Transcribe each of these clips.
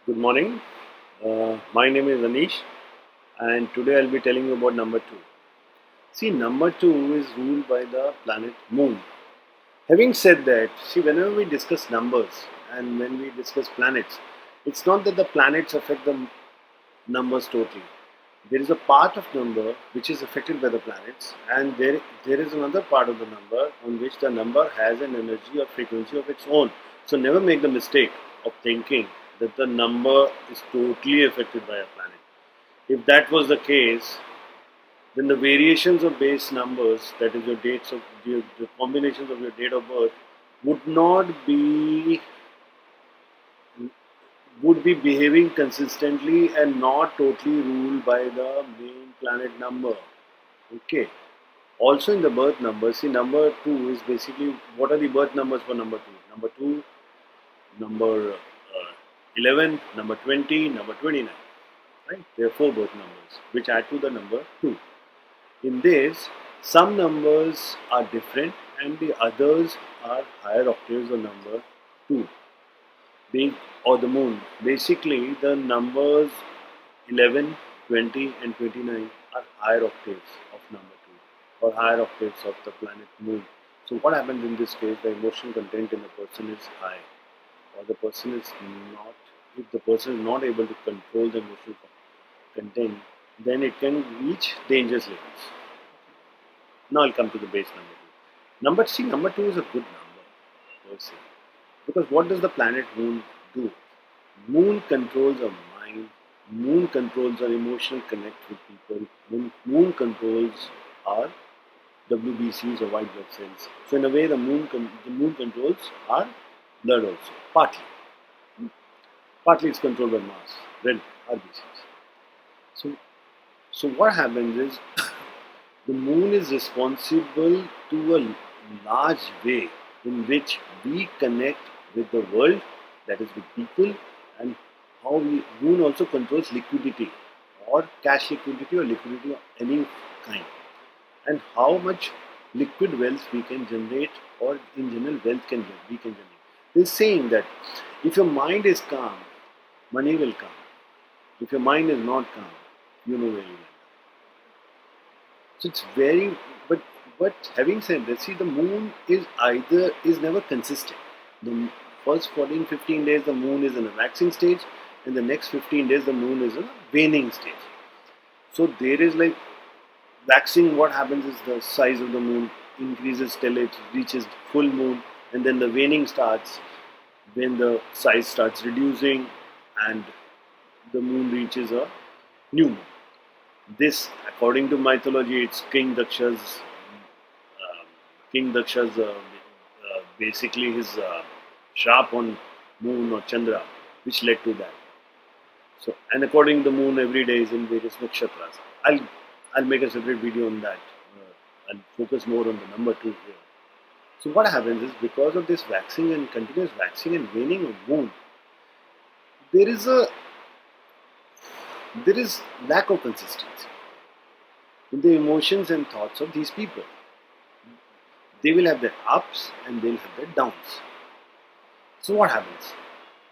Good morning. My name is Anish, and today I'll be telling you about number two. See, number two is ruled by the planet Moon. Having said that, see, whenever we discuss numbers and when we discuss planets, it's not that the planets affect the numbers totally. There is a part of number which is affected by the planets, and there is another part of the number on which the number has an energy or frequency of its own. So never make the mistake of thinking that the number is totally affected by a planet. If that was the case, then the variations of base numbers, that is your dates of the combinations of your date of birth, would not be would be behaving consistently and not totally ruled by the main planet number. Okay. Also in the birth number, see number two is basically what are the birth numbers for number two? Number two, number 11, number 20, number 29. Right? There are four birth numbers which add to the number two. In this, some numbers are different and the others are higher octaves of number two. Being or the moon. Basically, the numbers 11, 20, and 29 are higher octaves of number 2 or higher octaves of the planet moon. So, what happens in this case? The emotional content in the person is high, or the person is not. If the person is not able to control the emotional content, then it can reach dangerous levels. Now, I'll come to the base number 2. Number 2 is a good number per se. Because what does the planet moon do? Moon controls our mind. Moon controls our emotional connect with people. Moon controls our WBCs or white blood cells. So in a way, the moon controls our blood also. Partly it's controlled by Mars, red RBCs. So so what happens is the moon is responsible to a large way in which we connect with the world, that is with people, and how moon also controls liquidity or cash liquidity or liquidity of any kind, and how much liquid wealth we can generate or in general we can generate. This saying that if your mind is calm, money will come. If your mind is not calm, you know where you are. So it's very, but having said that, see the moon is never consistent. The first 14, 15 days the moon is in a waxing stage, and the next 15 days the moon is in a waning stage. So there is like waxing. What happens is the size of the moon increases till it reaches full moon, and then the waning starts when the size starts reducing, and the moon reaches a new moon. This, according to mythology, it's King Daksha's basically his sharp on moon or Chandra, which led to that. So, and according to the moon, every day is in various nakshatras. I'll make a separate video on that. I'll focus more on the number two here. So, what happens is because of this waxing and continuous waxing and waning of moon, there is a there is lack of consistency in the emotions and thoughts of these people. They will have their ups and they'll have their downs. So what happens?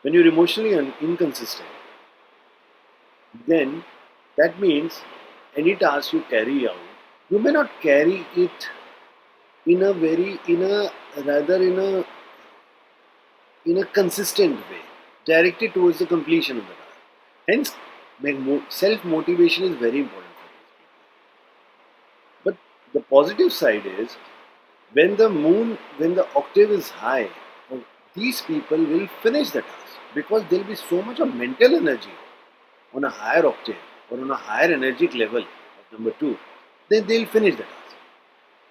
When you're emotionally inconsistent, then that means any task you carry out, you may not carry it in a very in a consistent way, directed towards the completion of the task. Hence, self motivation is very important for these people. But the positive side is when the octave is high, these people will finish the task because there will be so much of mental energy on a higher octave or on a higher energetic level of number two, then they'll finish the task.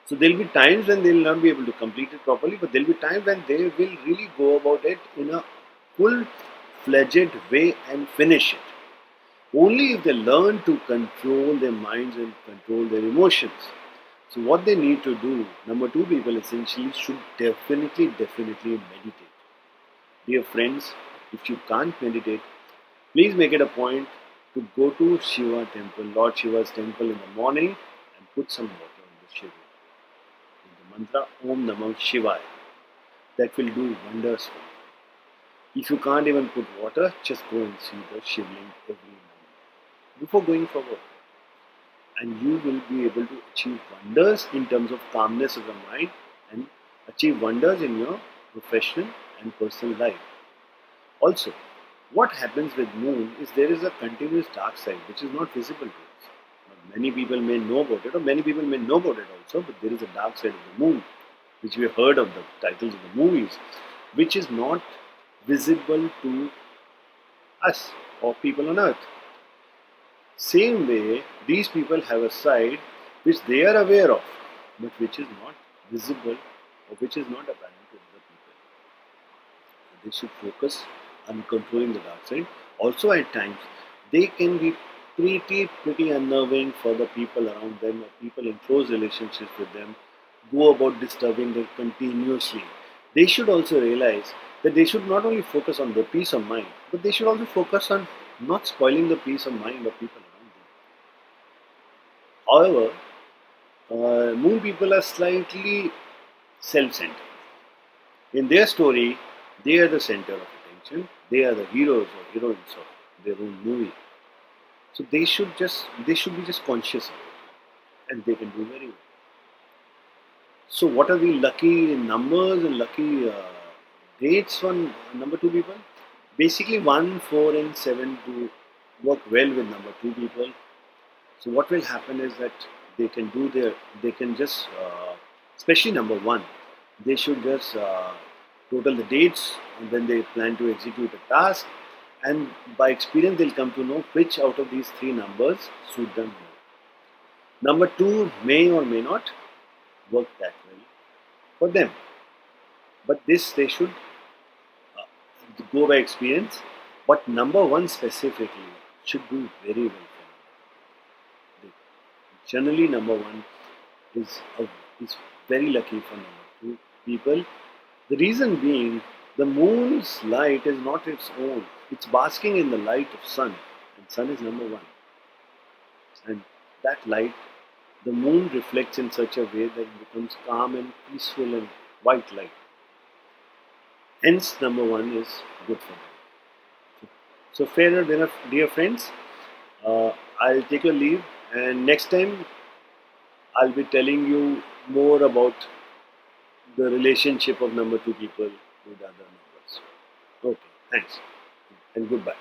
So there'll be times when they'll not be able to complete it properly, but there'll be times when they will really go about it in a full-fledged way and finish it. Only if they learn to control their minds and control their emotions. So what they need to do, number two people essentially should definitely meditate. Dear friends, if you can't meditate, please make it a point to go to Shiva temple, Lord Shiva's temple in the morning and put some water on the Shiva. With the mantra Om Namah Shivaya. That will do wonders for you. If you can't even put water, just go and see the shivling every night before going for work. And you will be able to achieve wonders in terms of calmness of the mind and achieve wonders in your professional and personal life. Also, what happens with moon is there is a continuous dark side which is not visible to us. But many people may know about it, or many people may know about it also, but there is a dark side of the moon, which we have heard of the titles of the movies, which is not visible to us or people on earth. Same way, these people have a side which they are aware of, but which is not visible or which is not apparent to other people. They should focus on controlling the dark side. Also, at times, they can be pretty unnerving for the people around them or people in close relationships with them, go about disturbing them continuously. They should also realize that they should not only focus on their peace of mind, but they should also focus on not spoiling the peace of mind of people around them. However, moon people are slightly self-centered. In their story, they are the center of attention. They are the heroes or heroines of their own movie. So they should be just conscious of it, and they can do very well. So what are the lucky numbers and lucky dates on number two people? Basically, 1, 4, and 7 to work well with number two people. So what will happen is that they can do their, they can just, especially number one, they should just total the dates and then they plan to execute a task. And by experience, they'll come to know which out of these three numbers suit them more. Number two may or may not work that well for them, but this they should go by experience. But number one specifically should do very well for them. Generally, number one is is very lucky for number two people. The reason being, the moon's light is not its own. It's basking in the light of sun, and sun is number one. And that light, the moon reflects in such a way that it becomes calm and peaceful and white light. Hence, number one is good for them. So, fair enough, dear friends. I'll take a leave, and next time I'll be telling you more about the relationship of number two people with other numbers. Okay, thanks and goodbye.